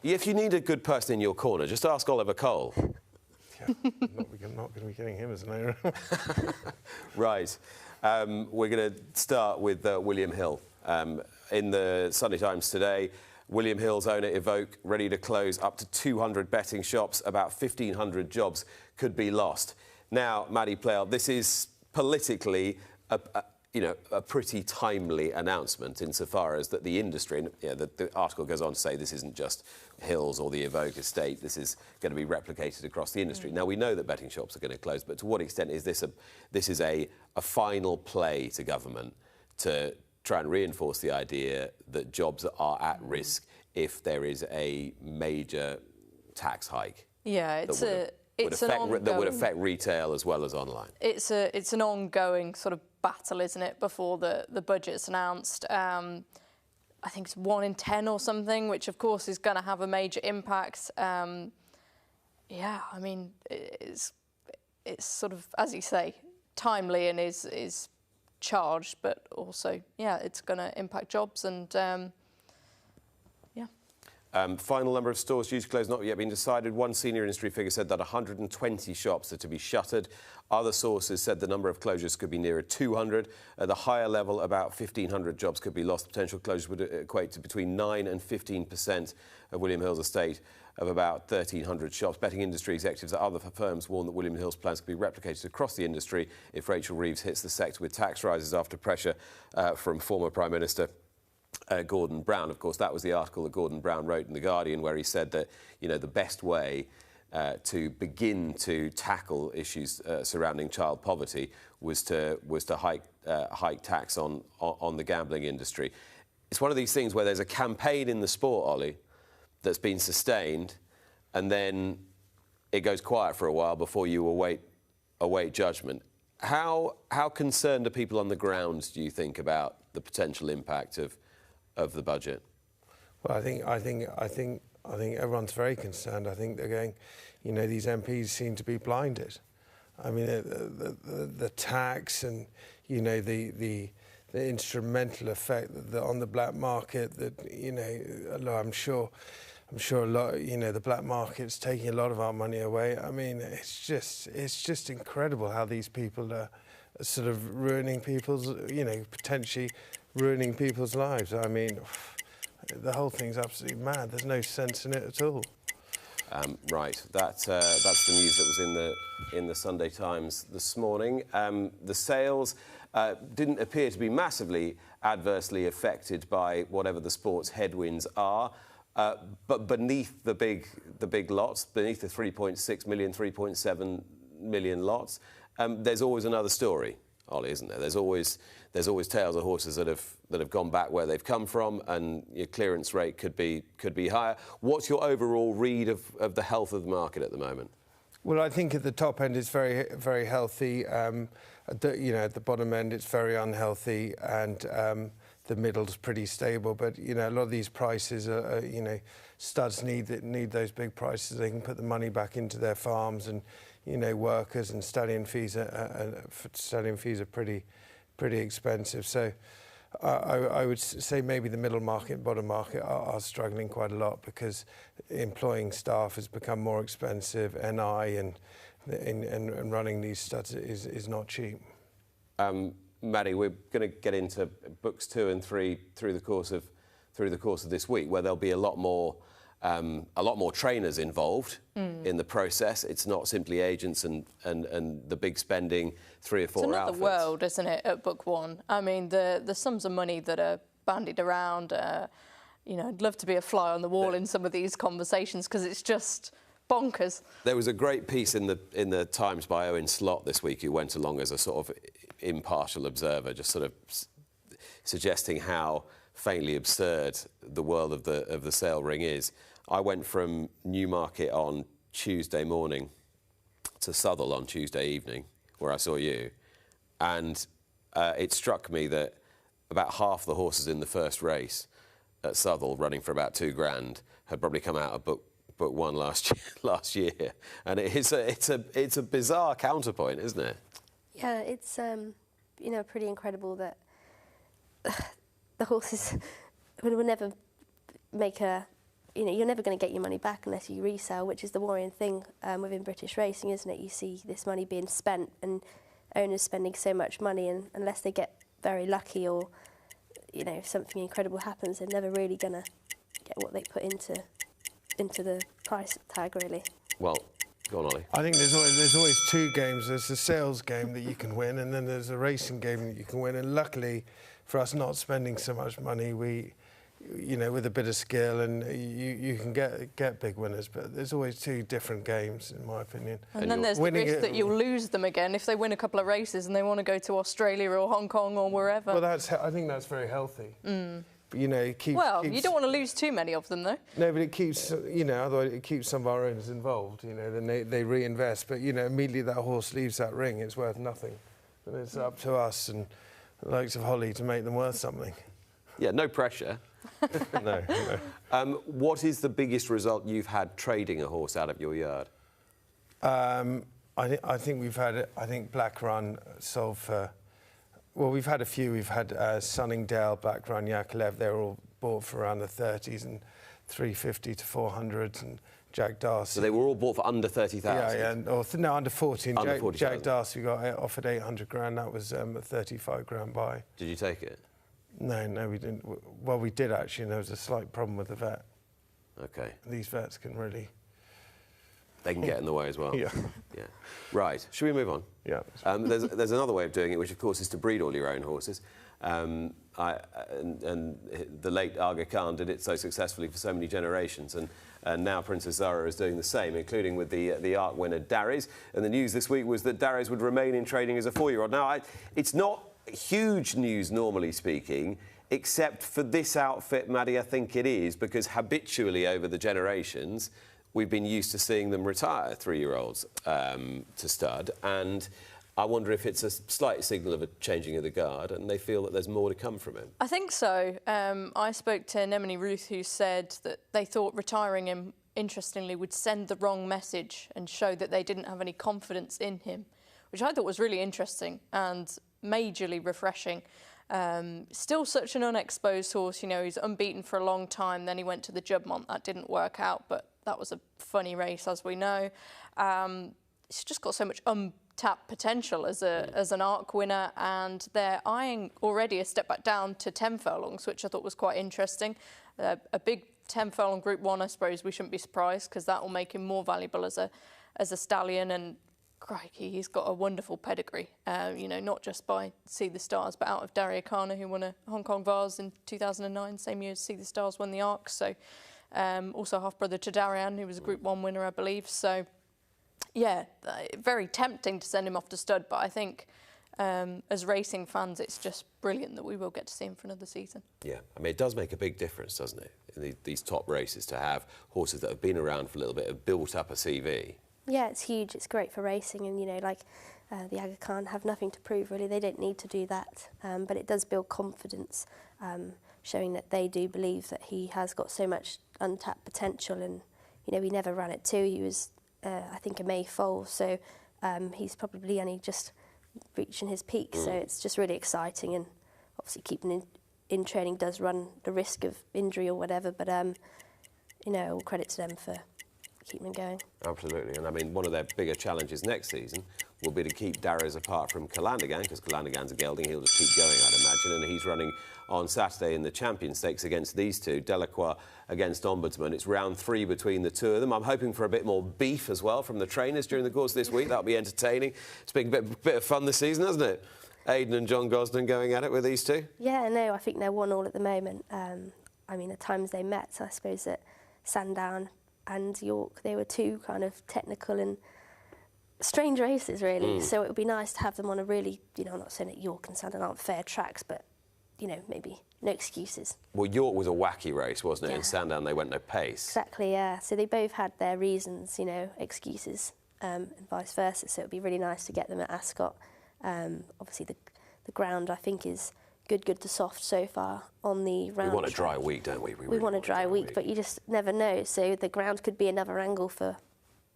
If you need a good person in your corner, just ask Oliver Cole. Yeah, I'm not going to be getting him as an owner. Right. We're going to start with William Hill. In the Sunday Times today, William Hill's owner, Evoke, ready to close up to 200 betting shops. About 1,500 jobs could be lost. Now, Maddie Playle, this is politically a pretty timely announcement insofar as that the industry, and the article goes on to say this isn't just Hill's or the Evoke estate, this is going to be replicated across the industry. Now, we know that betting shops are going to close, but to what extent is this a final play to government to try and reinforce the idea that jobs are at risk if there is a major tax hike? Yeah, that would affect retail as well as online. It's an ongoing sort of battle, isn't it, before the budget's announced. I think it's 1 in 10 or something, which of course is going to have a major impact. Yeah, I mean, it's sort of, as you say, timely and is charged, but also, yeah, it's going to impact jobs and, final number of stores due to close not yet been decided. One senior industry figure said that 120 shops are to be shuttered. Other sources said the number of closures could be nearer 200. At the higher level, about 1,500 jobs could be lost. Potential closures would equate to between 9 and 15% of William Hill's estate of about 1,300 shops. Betting industry executives at other firms warn that William Hill's plans could be replicated across the industry if Rachel Reeves hits the sector with tax rises after pressure from former Prime Minister Gordon Brown. Of course, that was the article that Gordon Brown wrote in The Guardian, where he said that, the best way to begin to tackle issues surrounding child poverty was to hike tax on the gambling industry. It's one of these things where there's a campaign in the sport, Ollie, that's been sustained, and then it goes quiet for a while before you await judgment. How concerned are people on the ground, do you think, about the potential impact of the budget? Well, I think everyone's very concerned. I think they're going, these MPs seem to be blinded. I mean, the tax and the instrumental effect on the black market. That I'm sure a lot. The black market's taking a lot of our money away. I mean, it's just incredible how these people are sort of ruining people's, potentially ruining people's lives. I mean, the whole thing's absolutely mad. There's no sense in it at all. Right, that's the news that was in the Sunday Times this morning. The sales didn't appear to be massively adversely affected by whatever the sports headwinds are, but beneath the big lots, beneath the 3.6 million, 3.7 million lots, there's always another story, Ollie, isn't there? There's always tales of horses that have gone back where they've come from, and your clearance rate could be higher. What's your overall read of the health of the market at the moment? Well, I think at the top end it's very, very healthy. At the bottom end it's very unhealthy, and the middle's pretty stable. But a lot of these prices are studs need those big prices. They can put the money back into their farms, and workers and stallion fees are pretty expensive. So I would say maybe the middle market and bottom market are struggling quite a lot because employing staff has become more expensive. NI and running these studs is not cheap. Maddie, we're going to get into books 2 and 3 through the course of this week, where there'll be a lot more trainers involved in the process. It's not simply agents and the big spending 3 or 4 outfits. It's another world, isn't it, at book 1? I mean, the sums of money that are bandied around, I'd love to be a fly on the wall in some of these conversations because it's just bonkers. There was a great piece in the Times by Owen Slott this week, who went along as a sort of impartial observer, just sort of suggesting how faintly absurd the world of the sale ring is. I went from Newmarket on Tuesday morning to Southall on Tuesday evening, where I saw you, and it struck me that about half the horses in the first race at Southall, running for about $2,000, had probably come out of book 1 last year, and it's a bizarre counterpoint, isn't it? Yeah, it's pretty incredible that the horses would never make a you know, you're never going to get your money back unless you resell, which is the worrying thing within British racing, isn't it? You see this money being spent and owners spending so much money, and unless they get very lucky or, you know, something incredible happens, they're never really going to get what they put into the price tag, really. Well, go on, Ollie. I think there's always two games. There's a sales game that you can win, and then there's a racing game that you can win. And luckily, for us not spending so much money, we, you know, with a bit of skill, and you can get big winners. But there's always two different games, in my opinion. And then there's the risk that you'll lose them again if they win a couple of races and they want to go to Australia or Hong Kong or wherever. Well, I think that's very healthy. But, you know, it keeps... Well, you don't want to lose too many of them, though. No, but it keeps, you know, otherwise it keeps some of our owners involved, you know, then they reinvest. But, you know, immediately that horse leaves that ring, it's worth nothing. And it's up to us and the likes of Holly to make them worth something. Yeah, no pressure. No. What is the biggest result you've had trading a horse out of your yard? I think we've had, I think Black Run sold for... Well, we've had a few. We've had Sunningdale, Black Run, Yakolev. They were all bought for around the 30s and 350 to 400, and Jack Darcy. So they were all bought for under 30,000? Yeah, no, under 40. And Under 40,000. Jack Darcy got offered 800 grand. That was a 35 grand buy. Did you take it? No, we didn't. Well, we did actually, and there was a slight problem with the vet. OK. These vets can really... They can get in the way as well. Yeah. Yeah. Right. Should we move on? Yeah. There's another way of doing it, which of course is to breed all your own horses. And the late Aga Khan did it so successfully for so many generations, and now Princess Zara is doing the same, including with the ARC winner Darius. And the news this week was that Darius would remain in training as a 4-year-old. Now, it's not huge news, normally speaking, except for this outfit, Maddie. I think it is, because habitually over the generations, we've been used to seeing them retire 3-year-olds to stud, and I wonder if it's a slight signal of a changing of the guard and they feel that there's more to come from him. I think so. I spoke to Nemini Ruth, who said that they thought retiring him, interestingly, would send the wrong message and show that they didn't have any confidence in him, which I thought was really interesting and majorly refreshing. Still such an unexposed horse, you know, he's unbeaten for a long time, then he went to the Jubbmont, that didn't work out, but that was a funny race, as we know. He's just got so much untapped potential as an ARC winner, and they're eyeing already a step back down to 10 furlongs, which I thought was quite interesting. A big 10 furlong Group 1, I suppose we shouldn't be surprised, because that will make him more valuable as a stallion, and crikey, he's got a wonderful pedigree, you know, not just by See the Stars, but out of Darius, who won a Hong Kong Vase in 2009, same year as See the Stars won the ARC, so... also half-brother to Darian, who was a Group 1 winner, I believe. So, yeah, very tempting to send him off to stud, but I think as racing fans, it's just brilliant that we will get to see him for another season. Yeah, I mean, it does make a big difference, doesn't it, in these top races, to have horses that have been around for a little bit, have built up a CV. Yeah, it's huge. It's great for racing, and, you know, like the Aga Khan have nothing to prove, really. They don't need to do that, but it does build confidence, showing that they do believe that he has got so much untapped potential, and, you know, he never ran at 2. He was, I think, a May foal, so he's probably only just reaching his peak, so it's just really exciting, and obviously keeping in training does run the risk of injury or whatever, but, you know, all credit to them for keeping him going. Absolutely, and I mean, one of their bigger challenges next season will be to keep Darius apart from Calandagan, because Calandagan's a gelding, he'll just keep going, I'd imagine, and he's running on Saturday in the Champion Stakes against these two, Delacroix against Ombudsman. It's round 3 between the two of them. I'm hoping for a bit more beef as well from the trainers during the course of this week. That'll be entertaining. It's been a bit of fun this season, hasn't it? Aidan and John Gosden going at it with these two? Yeah, no, I think they're 1-1 at the moment. I mean, the times they met, I suppose that Sandown and York, they were two kind of technical and strange races, really. So it would be nice to have them on a really, you know, I'm not saying that York and Sandown aren't fair tracks, but, you know, maybe no excuses. Well, York was a wacky race, wasn't it? Yeah. In Sandown, they went no pace. Exactly, yeah. So they both had their reasons, you know, excuses, and vice versa. So it would be really nice to get them at Ascot. Obviously, the ground, I think, is good to soft so far on the round. We want a track. dry week, don't we? We really want a dry week, but you just never know. So the ground could be another angle for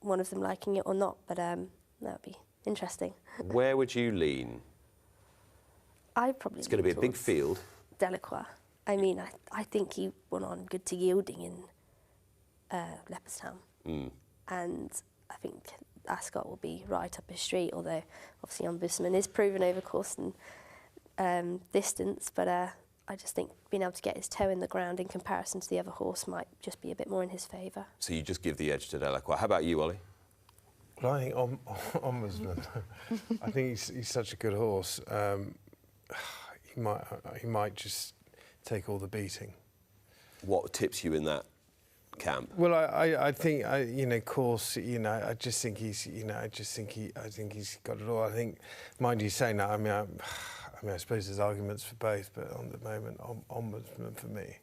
one of them liking it or not, but that would be interesting. Where would you lean? I probably. It's going to be a big field. Delacroix. I mean, I think he went on good to yielding in Leopardstown. And I think Ascot will be right up his street, although obviously Ombudsman is proven over course and distance, but I just think being able to get his toe in the ground in comparison to the other horse might just be a bit more in his favour. So you just give the edge to Delacroix. How about you, Ollie? Well, I think Ombudsman. I think he's such a good horse. He might just take all the beating. What tips you in that camp? Well, I think course. I just think he's got it all. I think, mind you saying that. I mean, I suppose there's arguments for both, but on the moment, Ombudsman for me.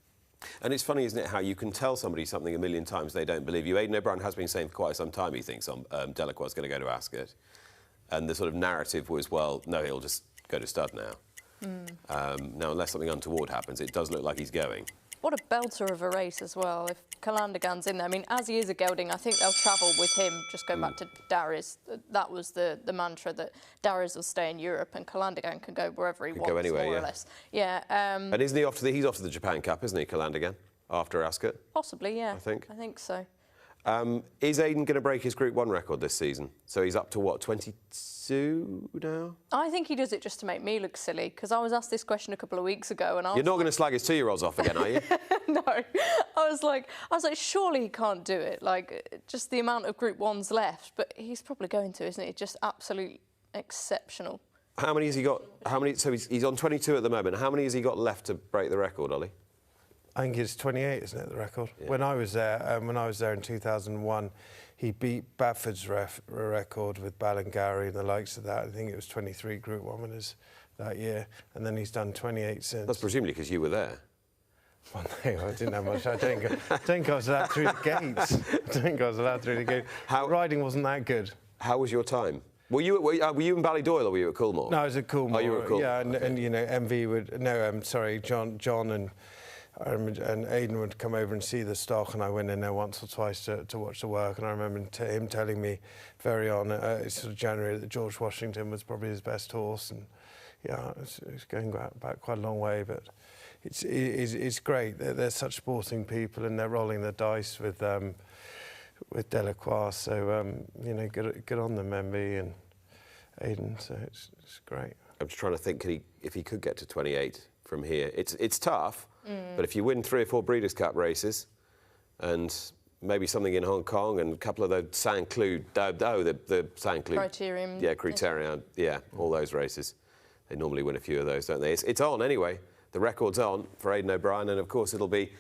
And it's funny, isn't it, how you can tell somebody something a million times they don't believe you. Aidan O'Brien has been saying for quite some time he thinks Delacroix is going to go to Ascot. And the sort of narrative was, well, no, he'll just go to stud now. Now, unless something untoward happens, it does look like he's going. What a belter of a race as well. If Calandagan's in there, I mean, as he is a gelding, I think they'll travel with him. Just going back to Darius, that was the mantra, that Darius will stay in Europe and Calandagan can go wherever he wants, go anywhere, more or less. Yeah. And isn't he off to he's off to the Japan Cup, isn't he, Calandagan, after Ascot? Possibly, yeah. I think so. Is Aidan going to break his Group 1 record this season? So he's up to, what, 22 now? I think he does it just to make me look silly, because I was asked this question a couple of weeks ago, and You're not going to slag his 2-year-olds off again, are you? No. I was like, surely he can't do it. Like, just the amount of Group 1s left. But he's probably going to, isn't he? Just absolutely exceptional. How many has he got? So he's on 22 at the moment. How many has he got left to break the record, Ollie? I think it's 28, isn't it, the record? Yeah. When I was there in 2001, he beat Batford's record with Ballingarry and the likes of that. I think it was 23 Group 1 winners that year, and then he's done 28 since. That's presumably because you were there. Well, no, I didn't have much. I think I was allowed through the gates. Riding wasn't that good. How was your time? Were you in Ballydoyle or were you at Coolmore? No, I was at Coolmore. Oh, you were at Coolmore. Yeah, and MV would... John and Aidan would come over and see the stock, and I went in there once or twice to watch the work, and I remember him telling me very on sort of January that George Washington was probably his best horse, and yeah, it's going back quite a long way, but it's great. They're such sporting people, and they're rolling the dice with Delacroix, so good on them, MB and Aidan. So it's great. I'm just trying to think, if he could get to 28 from here. It's tough, but if you win 3 or 4 Breeders' Cup races, and maybe something in Hong Kong and a couple of the Saint-Cloud, the Saint-Cloud Criterium. Yeah, Criterium. Yeah, all those races. They normally win a few of those, don't they? It's on anyway. The record's on for Aidan O'Brien, and of course it'll be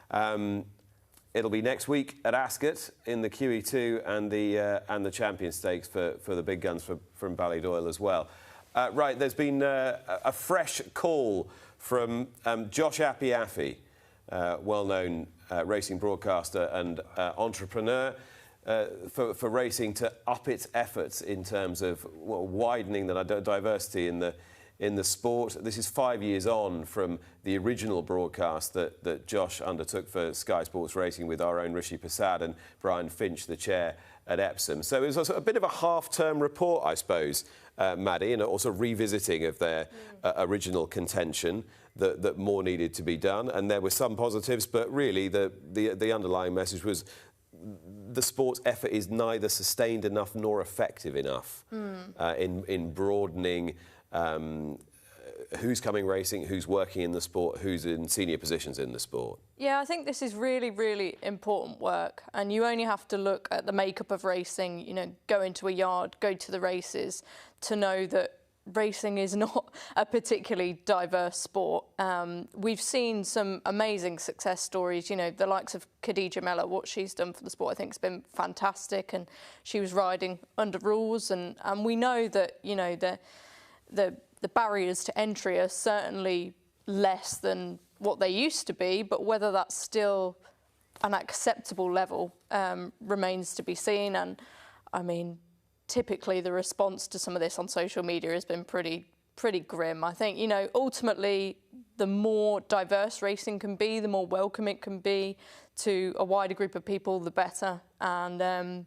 next week at Ascot in the QE2 and the Champion Stakes for the big guns from Ballydoyle as well. Right, there's been a fresh call from Josh Appiafi, well-known racing broadcaster and entrepreneur, for racing to up its efforts in terms of widening the diversity in the sport. This is 5 years on from the original broadcast that Josh undertook for Sky Sports Racing with our own Rishi Prasad and Brian Finch, the chair at Epsom. So it was a bit of a half-term report, I suppose, Maddie, and also revisiting of their original contention that more needed to be done. And there were some positives, but really the underlying message was the sport's effort is neither sustained enough nor effective enough in broadening who's coming racing, who's working in the sport, who's in senior positions in the sport. Yeah, I think this is really, really important work, and you only have to look at the makeup of racing, go into a yard, go to the races, to know that racing is not a particularly diverse sport. We've seen some amazing success stories, the likes of Khadija Mellah. What she's done for the sport, I think, has been fantastic, and she was riding under rules, and we know that, the barriers to entry are certainly less than what they used to be, but whether that's still an acceptable level remains to be seen. And I mean, typically the response to some of this on social media has been pretty grim. I think, ultimately the more diverse racing can be, the more welcome it can be to a wider group of people, the better. And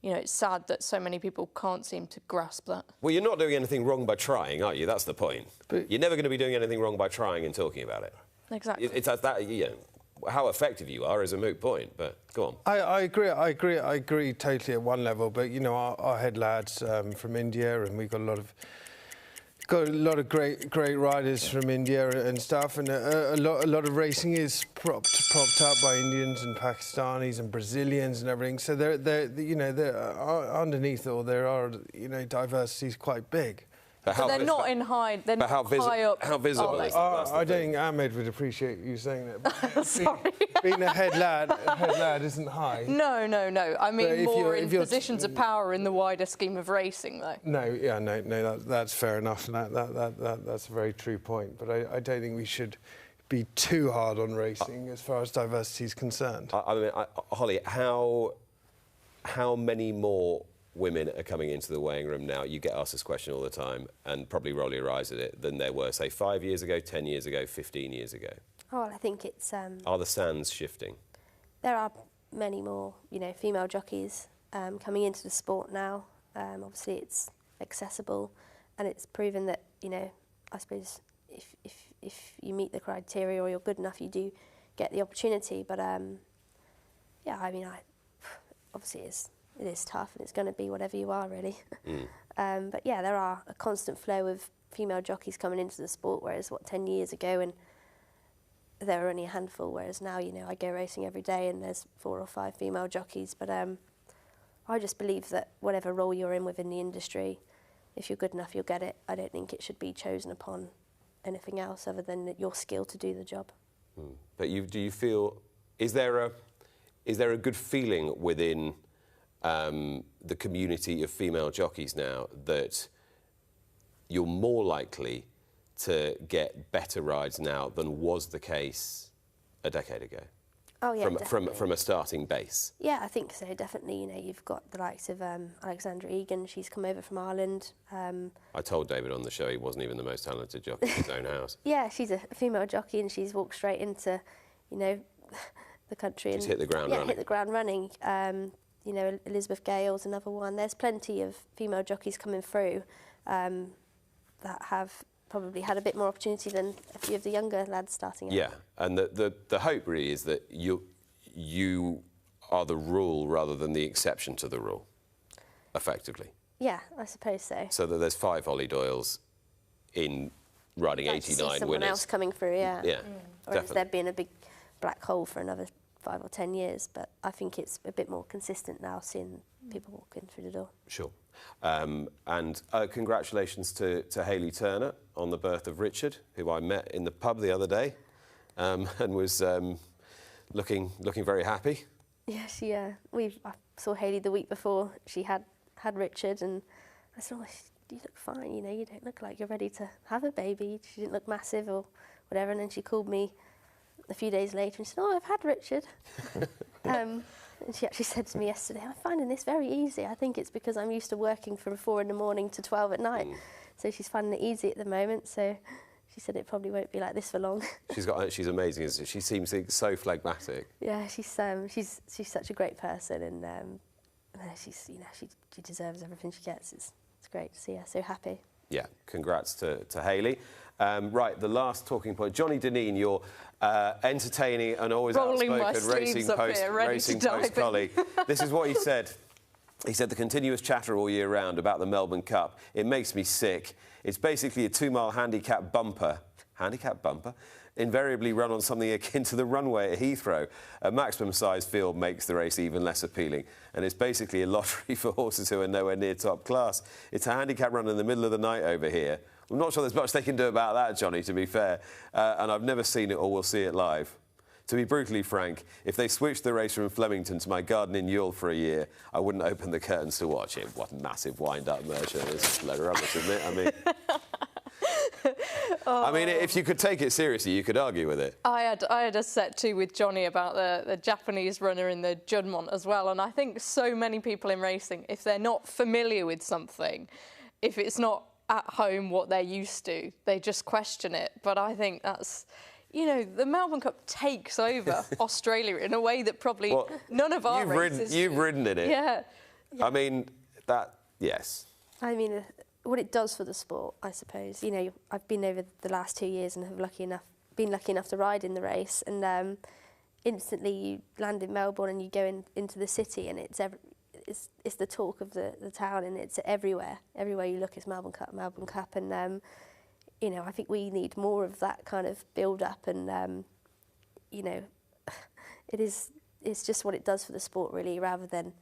it's sad that so many people can't seem to grasp that. Well, you're not doing anything wrong by trying, are you? That's the point. But you're never going to be doing anything wrong by trying and talking about it. Exactly. It's that, how effective you are is a moot point, but go on. I agree totally at one level, but you know, our head lads from India, and we've got a lot of great riders from India and stuff, and a lot of racing is propped up by Indians and Pakistanis and Brazilians and everything. So underneath all there are, you know, diversity is quite big. But they're not in high. They're not high up. How visible is that? I don't think Ahmed would appreciate you saying that. Sorry. Being a head lad isn't high. No. I mean more in positions of power in the wider scheme of racing, though. No. That's fair enough, and that's a very true point. But I don't think we should be too hard on racing as far as diversity is concerned. I mean, Holly, how many more women are coming into the weighing room now? You get asked this question all the time and probably roll your eyes at it, than there were, say, 5 years ago, 10 years ago, 15 years ago. Oh, well, I think it's... Are the sands shifting? There are many more, you know, female jockeys coming into the sport now. Obviously, it's accessible, and it's proven that, you know, I suppose if you meet the criteria or you're good enough, you do get the opportunity. But yeah, I mean, obviously it is tough, and it's going to be whatever you are, really. But yeah, there are a constant flow of female jockeys coming into the sport, whereas 10 years ago, and there were only a handful, whereas now, you know, I go racing every day and there's 4 or 5 female jockeys. But I just believe that whatever role you're in within the industry, if you're good enough, you'll get it. I don't think it should be chosen upon anything else other than your skill to do the job. But do you feel, is there a good feeling within the community of female jockeys now that you're more likely to get better rides now than was the case a decade ago? Oh yeah, from a starting base. Yeah, I think so, definitely. You know, you've got the likes of Alexandra Egan. She's come over from Ireland. I told David on the show he wasn't even the most talented jockey in his own house. Yeah, she's a female jockey, and she's walked straight into, you know, the country. She's hit the ground running. Hit the ground running. You know, Elizabeth Gale's another one. There's plenty of female jockeys coming through that have probably had a bit more opportunity than a few of the younger lads starting out. Yeah, and the hope really is that you are the rule rather than the exception to the rule, effectively. Yeah, I suppose so. So that there's 5 Holly Doyles in riding 89 winners. Someone else coming through, yeah. Yeah, or else there being a big black hole for another 5 or 10 years, but I think it's a bit more consistent now, seeing people walking through the door. Sure. And congratulations to Hayley Turner on the birth of Richard, who I met in the pub the other day, and was looking very happy. Yeah, I saw Hayley the week before she had Richard, and I said, "Oh, you look fine, you know, you don't look like you're ready to have a baby." She didn't look massive or whatever, and then she called me a few days later and said, "Oh, I've had Richard." And she actually said to me yesterday, "I'm finding this very easy. I think it's because I'm used to working from 4 in the morning to 12 at night." So she's finding it easy at the moment. So she said it probably won't be like this for long. She's amazing, isn't she? She seems so phlegmatic. Yeah, she's such a great person, and she deserves everything she gets. It's great to see her so happy. Yeah, congrats to Hayley. Right, the last talking point. Johnny Dineen, your entertaining and always outspoken Racing Post colleague. This is what he said. He said, "The continuous chatter all year round about the Melbourne Cup, it makes me sick. It's basically a 2-mile handicap bumper. Handicap bumper? Invariably run on something akin to the runway at Heathrow. A maximum-sized field makes the race even less appealing. And it's basically a lottery for horses who are nowhere near top class. It's a handicap run in the middle of the night over here. I'm not sure there's much they can do about that, Johnny, to be fair. And I've never seen it or will see it live. To be brutally frank, if they switched the race from Flemington to my garden in Ewell for a year, I wouldn't open the curtains to watch it." What a massive wind-up merchant. It's a load of rubbish, isn't it? I mean... I mean, if you could take it seriously, you could argue with it. I had a set too with Johnny about the Japanese runner in the Juddmonte as well, and I think so many people in racing, if they're not familiar with something, if it's not at home what they're used to, they just question it. But I think that's, you know, the Melbourne Cup takes over Australia in a way that probably none of our races You've ridden in it. Yeah. I mean, yes. I mean, what it does for the sport, I suppose. You know, I've been over the last 2 years and have been lucky enough to ride in the race, and instantly you land in Melbourne and you go into the city, and it's the talk of the town, and it's everywhere. Everywhere you look, it's Melbourne Cup, and you know, I think we need more of that kind of build up, and you know, it's just what it does for the sport, really, rather than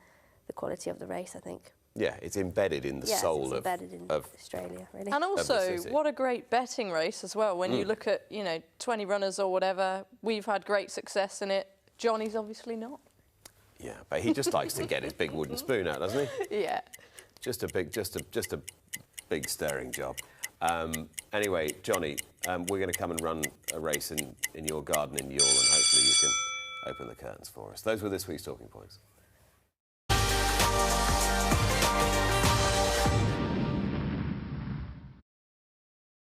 the quality of the race, I think. Yeah, it's embedded in the soul of Australia, really. And also, what a great betting race as well. When you look at, you know, 20 runners or whatever, we've had great success in it. Johnny's obviously not. Yeah, but he just likes to get his big wooden spoon out, doesn't he? Yeah. Just a big stirring job. Anyway, Johnny, we're going to come and run a race in your garden in Youghal, and hopefully you can open the curtains for us. Those were this week's Talking Points.